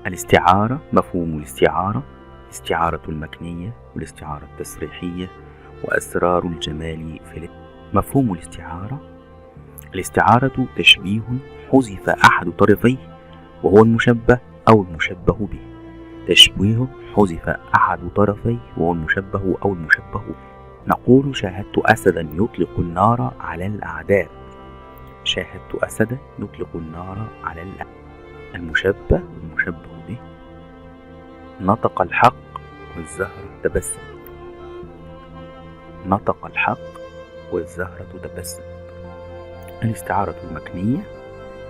الاستعارة. مفهوم الاستعارة: الاستعارة المكنية والاستعارة التصريحية وأسرار الجمال في مفهوم الاستعارة: الاستعارة تشبيه حذف أحد طرفيه وهو المشبه أو المشبه به. تشبيه حذف أحد طرفيه وهو المشبه أو المشبه به. نقول: شاهدت أسدا يطلق النار على الأعداء. شاهدت أسدا يطلق النار على الأعداء. المشبه والمشبه به: نطق الحق والزهرة تبسم. نطق الحق والزهرة تبسم. الاستعارة المكنية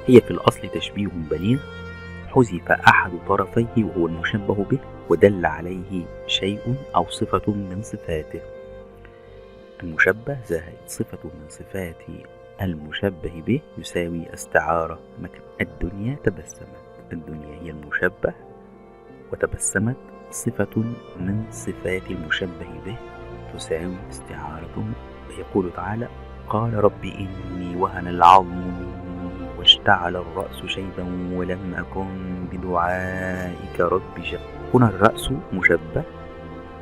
هي في الأصل تشبيه بليغ حذف أحد طرفيه وهو المشبه به ودل عليه شيء أو صفة من صفاته. المشبه زائد صفة من صفات المشبه به يساوي استعارة مكن. الدنيا تبسمت. الدنيا هي المشبه وتبسمت صفة من صفات المشبه به تساوي استعارة. يقول تعالى: قال رب إني وهن العظم مني واشتعل الرأس شيبا ولم أكن بدعائك رب شقيا. هنا الرأس مشبه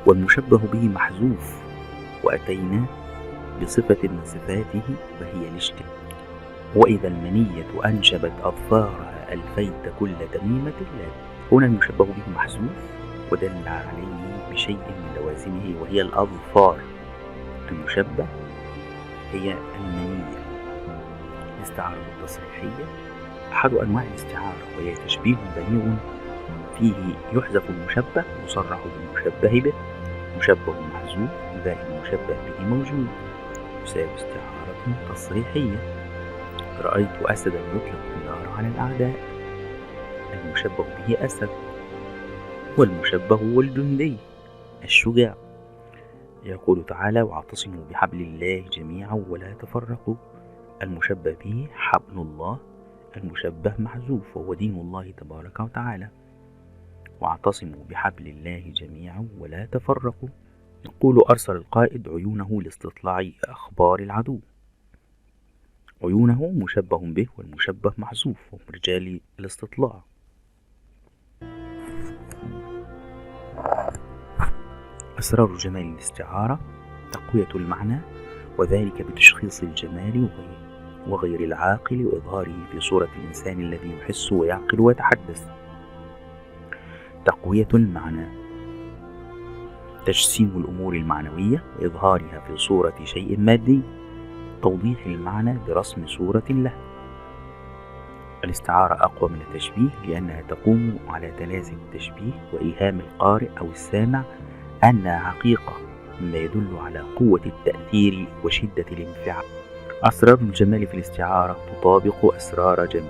والمشبه به محذوف، وأتينا بصفة من صفاته وهي الاشتباه. وإذا المنية أنشبت أظفارها ألفيت كل تميمة لا. هنا المشبه به محذوف ودل عليه بشيء من لوازمه وهي الأظفار. المشبه هي المنية. الاستعارة التصريحية أحد أنواع الاستعارة وهي تشبيه بليغ فيه يحذف المشبه يصرح بالمشبه به، مشبه محذوف زائد المشبه به موجود يساوي استعارة تصريحية. رأيت أسدا يطلق النار على الأعداء. المشبه به أسد والمشبه هو الجندي الشجاع. يقول تعالى: واعتصموا بحبل الله جميعا ولا تفرقوا. المشبه به حبل الله، المشبه محذوف وهو دين الله تبارك وتعالى. واعتصموا بحبل الله جميعا ولا تفرقوا. يقول: أرسل القائد عيونه لاستطلاع أخبار العدو. عيونه مشبه به والمشبه محذوف وهم رجال الاستطلاع. أسرار جمال الاستعارة: تقوية المعنى وذلك بتشخيص الجمال وغير العاقل وإظهاره في صورة الإنسان الذي يحس ويعقل ويتحدث. تقوية المعنى: تجسيم الأمور المعنوية وإظهارها في صورة شيء مادي، توضيح المعنى برسم صورة له. الاستعارة أقوى من التشبيه لأنها تقوم على تلازم التشبيه وإيهام القارئ أو السامع أنها حقيقة، مما يدل على قوة التأثير وشدة الانفعال. أسرار الجمال في الاستعارة تطابق أسرار جمال